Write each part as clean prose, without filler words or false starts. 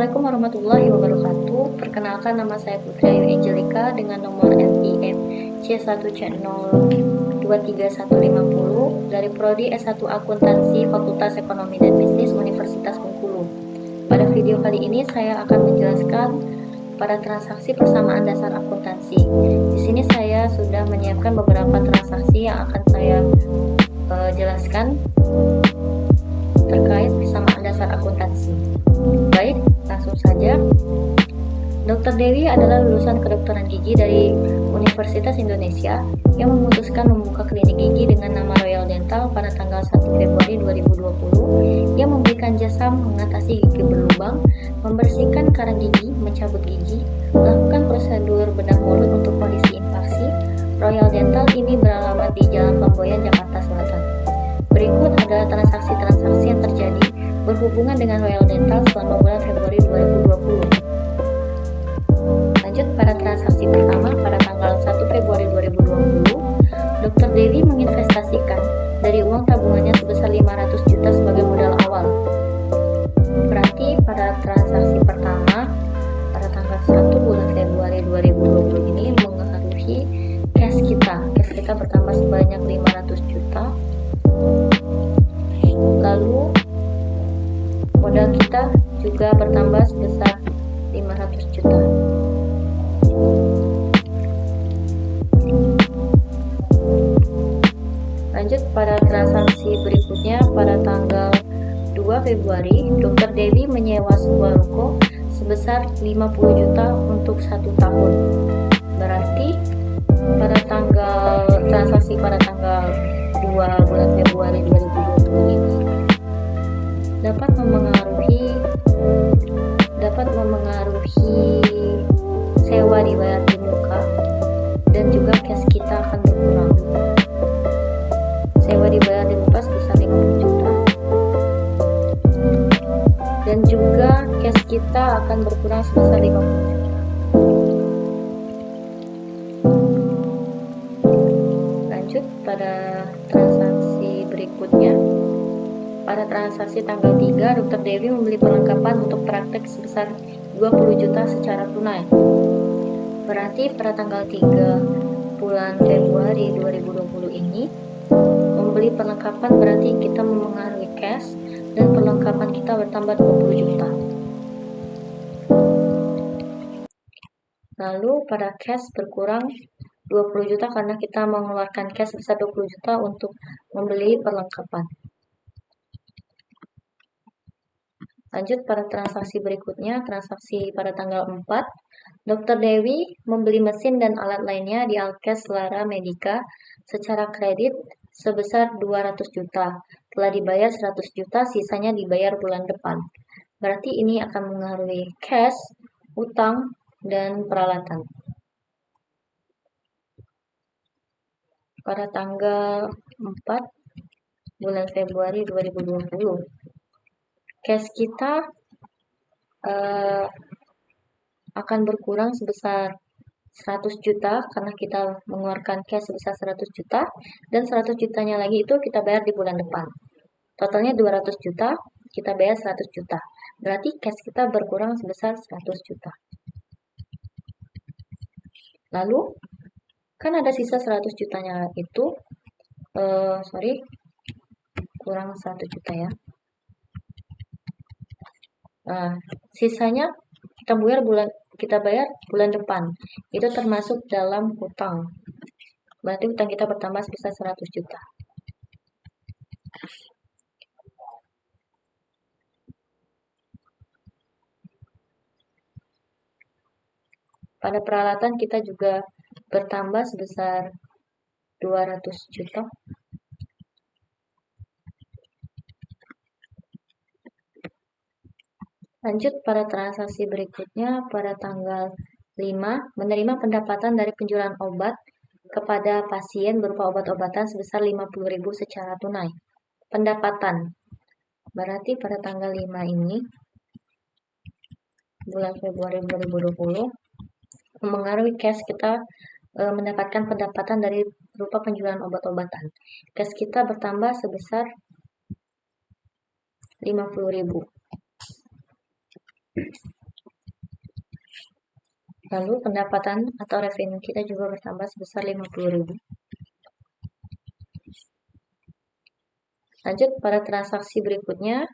Assalamualaikum warahmatullahi wabarakatuh. Perkenalkan, nama saya Putri Ayu Angelika dengan nomor NIM C1C023150 dari Prodi S1 Akuntansi Fakultas Ekonomi dan Bisnis Universitas Bengkulu. Pada video kali ini saya akan menjelaskan pada transaksi persamaan dasar akuntansi. Di sini saya sudah menyiapkan beberapa transaksi yang akan saya jelaskan terkait persamaan dasar akuntansi. Baik, langsung saja. Dr. Dewi adalah lulusan kedokteran gigi dari Universitas Indonesia yang memutuskan membuka klinik gigi dengan nama Royal Dental pada tanggal 1 Februari 2020 yang memberikan jasa mengatasi gigi berlubang, membersihkan karang gigi, mencabut gigi, melakukan prosedur bedah mulut untuk kondisi infeksi. Royal Dental ini beralamat di Jalan Flamboyan, Jakarta Selatan. Berikut adalah transaksi-transaksi yang terjadi berhubungan dengan Royal Dental selama bulan Februari 2020. Lanjut pada transaksi pertama pada tanggal 1 Februari 2020, Dr. Dewi menginvestasikan dari uang tabungannya sebesar 500 juta sebagai modal awal. Berarti pada transaksi pertama pada tanggal 1 bulan Februari 2020 ini mengaruhi cash kita. Cash kita bertambah sebanyak 500 juta. Lalu modal kita juga bertambah sebesar 500 juta. Lanjut pada transaksi berikutnya pada tanggal 2 Februari, Dr. Dewi menyewa sebuah ruko sebesar 50 juta untuk 1 tahun. Berarti pada transaksi pada tanggal 2 bulan Februari 2020 ini dapat memengaruhi sewa dibayar di muka dan juga cash kita akan berkurang. Sewa dibayar di muka sebesar 50 juta dan juga cash kita akan berkurang sebesar 50 juta. Lanjut pada transaksi berikutnya. Pada transaksi tanggal 3, Dr. Dewi membeli perlengkapan untuk praktek sebesar 20 juta secara tunai. Berarti pada tanggal 3 bulan Februari 2020 ini membeli perlengkapan berarti kita memengaruhi cash dan perlengkapan kita bertambah 20 juta. Lalu pada cash berkurang 20 juta karena kita mengeluarkan cash sebesar 20 juta untuk membeli perlengkapan. Lanjut pada transaksi berikutnya, transaksi pada tanggal 4, Dr. Dewi membeli mesin dan alat lainnya di Alkes Lara Medica secara kredit sebesar 200 juta. Telah dibayar 100 juta, sisanya dibayar bulan depan. Berarti ini akan mengaruhi cash, utang, dan peralatan. Pada tanggal 4 bulan Februari 2020, cash kita akan berkurang sebesar 100 juta karena kita mengeluarkan cash sebesar 100 juta dan 100 jutanya lagi itu kita bayar di bulan depan. Totalnya 200 juta, kita bayar 100 juta. Berarti cash kita berkurang sebesar 100 juta. Lalu kan ada sisa 100 jutanya itu kurang 1 juta ya. Nah, sisanya kita bayar bulan depan. Itu termasuk dalam hutang. Berarti hutang kita bertambah sebesar 100 juta. Pada peralatan kita juga bertambah sebesar 200 juta. Lanjut pada transaksi berikutnya pada tanggal 5, menerima pendapatan dari penjualan obat kepada pasien berupa obat-obatan sebesar 50.000 secara tunai. Pendapatan. Berarti pada tanggal 5 ini bulan Februari 2020 memengaruhi cash kita mendapatkan pendapatan dari berupa penjualan obat-obatan. Cash kita bertambah sebesar 50.000. Lalu pendapatan atau revenue kita juga bertambah sebesar 50.000. Lanjut pada transaksi berikutnya.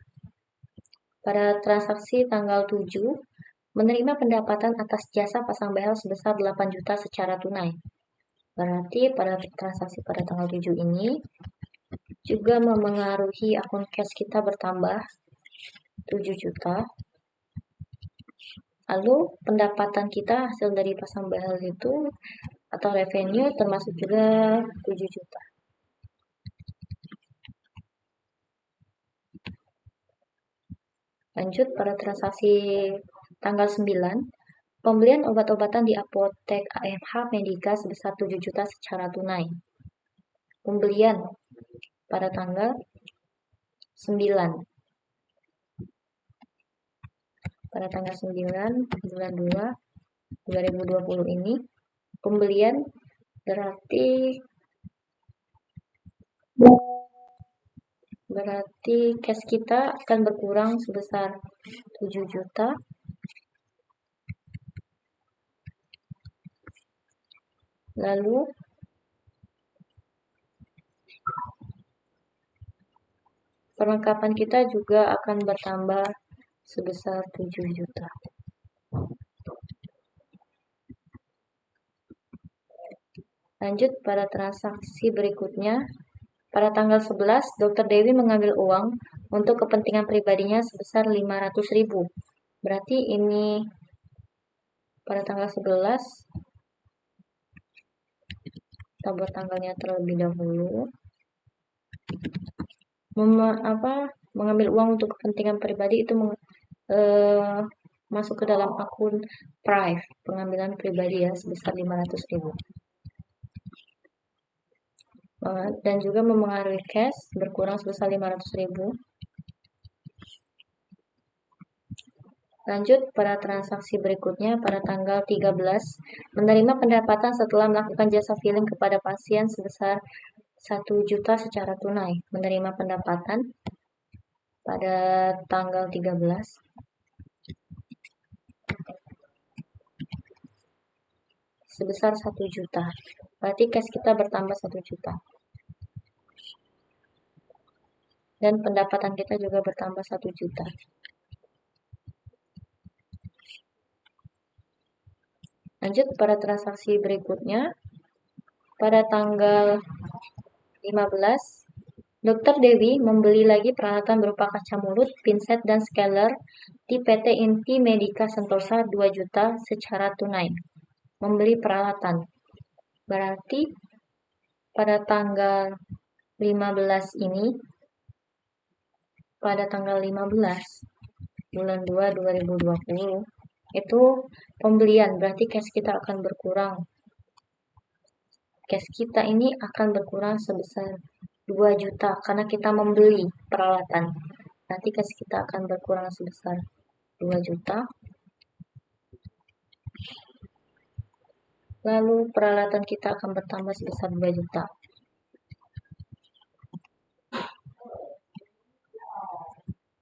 Pada transaksi tanggal 7, menerima pendapatan atas jasa pasang behel sebesar 8 juta secara tunai. Berarti pada transaksi pada tanggal 7 ini juga memengaruhi akun cash kita bertambah 7 juta. Lalu pendapatan kita hasil dari pasang behel itu atau revenue termasuk juga 7 juta. Lanjut pada transaksi tanggal 9, pembelian obat-obatan di apotek AMH Medika sebesar 7 juta secara tunai. Pembelian pada tanggal 9. Pada tanggal 9 bulan 2 2020 ini pembelian berarti cash kita akan berkurang sebesar 7 juta. Lalu perlengkapan kita juga akan bertambah sebesar 7 juta. Lanjut pada transaksi berikutnya. Pada tanggal 11, Dr. Dewi mengambil uang untuk kepentingan pribadinya sebesar 500.000. Berarti ini pada tanggal 11, kita buat tanggalnya terlebih dahulu. Mengambil uang untuk kepentingan pribadi itu masuk ke dalam akun Prive, pengambilan pribadi ya, sebesar 500.000. Dan juga memengaruhi cash berkurang sebesar 500.000. Lanjut pada transaksi berikutnya pada tanggal 13, menerima pendapatan setelah melakukan jasa filling kepada pasien sebesar 1 juta secara tunai. Menerima pendapatan pada tanggal 13 sebesar 1 juta. Berarti cash kita bertambah 1 juta. Dan pendapatan kita juga bertambah 1 juta. Lanjut pada transaksi berikutnya. Pada tanggal 15, Dr. Dewi membeli lagi peralatan berupa kaca mulut, pinset, dan scaler di PT Inti Medika Sentosa 2 juta secara tunai. Membeli peralatan. Berarti pada tanggal 15 ini, pada tanggal 15 bulan 2 2020, itu pembelian, berarti cash kita akan berkurang. Cash kita ini akan berkurang sebesar 2 juta karena kita membeli peralatan. Nanti cash kita akan berkurang sebesar 2 juta. Lalu peralatan kita akan bertambah sebesar 2 juta.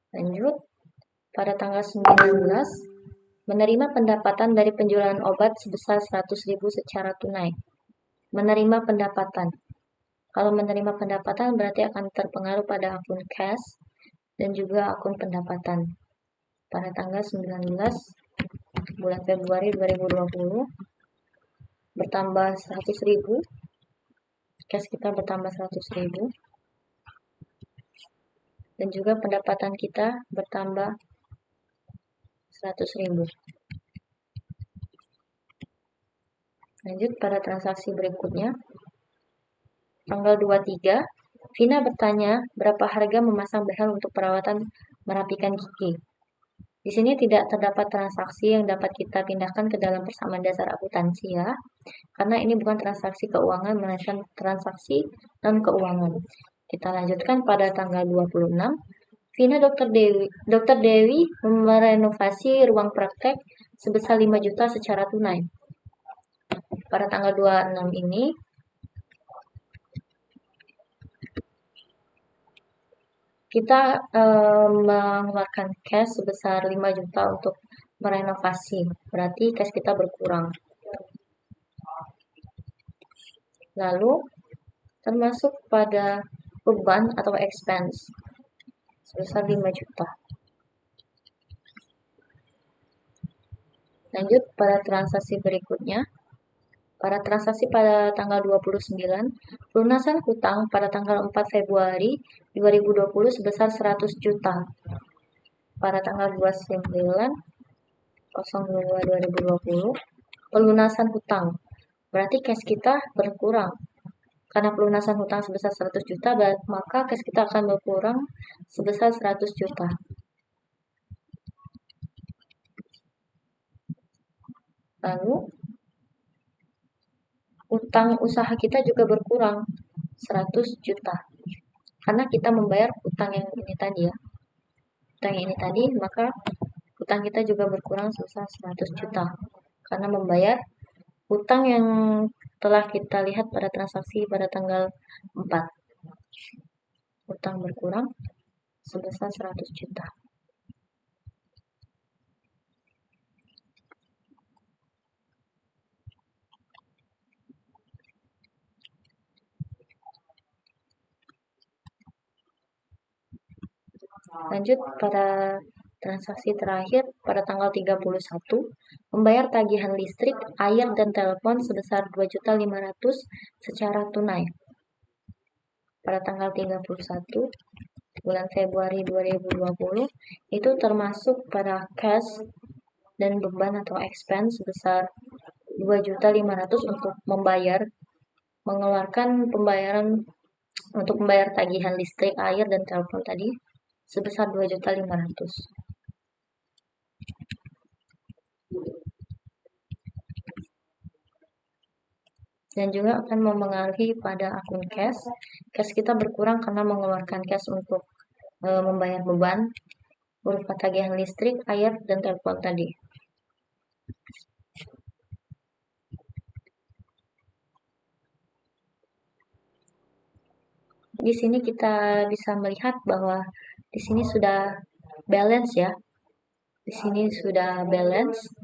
Lanjut, pada tanggal 19, menerima pendapatan dari penjualan obat sebesar 100.000 secara tunai. Menerima pendapatan. Kalau menerima pendapatan berarti akan terpengaruh pada akun cash dan juga akun pendapatan. Pada tanggal 19 bulan Februari 2020 bertambah 100.000. Cash kita bertambah 100.000. Dan juga pendapatan kita bertambah 100.000. Lanjut pada transaksi berikutnya. Tanggal 23, Vina bertanya berapa harga memasang behel untuk perawatan merapikan gigi. Di sini tidak terdapat transaksi yang dapat kita pindahkan ke dalam persamaan dasar akuntansi ya. Karena ini bukan transaksi keuangan, melainkan transaksi non-keuangan. Kita lanjutkan pada tanggal 26. Vina Dr. Dewi merenovasi ruang praktek sebesar 5 juta secara tunai. Pada tanggal 26 ini, kita mengeluarkan cash sebesar 5 juta untuk merenovasi, berarti cash kita berkurang. Lalu termasuk pada beban atau expense sebesar 5 juta. Lanjut pada transaksi berikutnya. Pada transaksi pada tanggal 29, pelunasan hutang pada tanggal 4 Februari 2020 sebesar 100 juta. Pada tanggal 29/02/2020, pelunasan hutang. Berarti cash kita berkurang. Karena pelunasan hutang sebesar 100 juta, maka cash kita akan berkurang sebesar 100 juta. Lalu, utang usaha kita juga berkurang 100 juta. Karena kita membayar utang yang ini tadi ya. Utang yang ini tadi, maka utang kita juga berkurang sebesar 100 juta. Karena membayar utang yang telah kita lihat pada transaksi pada tanggal 4. Utang berkurang sebesar 100 juta. Lanjut pada transaksi terakhir pada tanggal 31, membayar tagihan listrik, air, dan telepon sebesar 2.500.000 secara tunai. Pada tanggal 31 bulan Februari 2020, itu termasuk pada cash dan beban atau expense sebesar 2.500.000 untuk mengeluarkan pembayaran untuk membayar tagihan listrik, air, dan telepon tadi sebesar 2.500.000. Dan juga akan mempengaruhi pada akun cash. Cash kita berkurang karena mengeluarkan cash untuk membayar beban berupa tagihan listrik, air, dan telepon tadi. Di sini kita bisa melihat bahwa di sini sudah balance ya. Di sini sudah balance.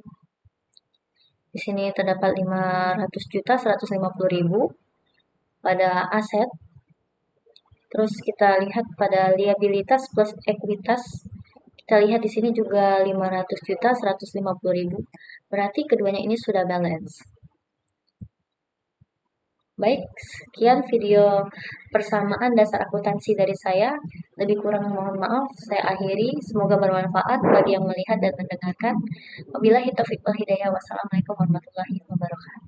Di sini terdapat 500.150.000 pada aset. Terus kita lihat pada liabilitas plus ekuitas. Kita lihat di sini juga 500.150.000. Berarti keduanya ini sudah balance. Baik, sekian video persamaan dasar akuntansi dari saya. Lebih kurang mohon maaf, saya akhiri. Semoga bermanfaat bagi yang melihat dan mendengarkan. Wabillahi taufiq wal hidayah. Wassalamualaikum warahmatullahi wabarakatuh.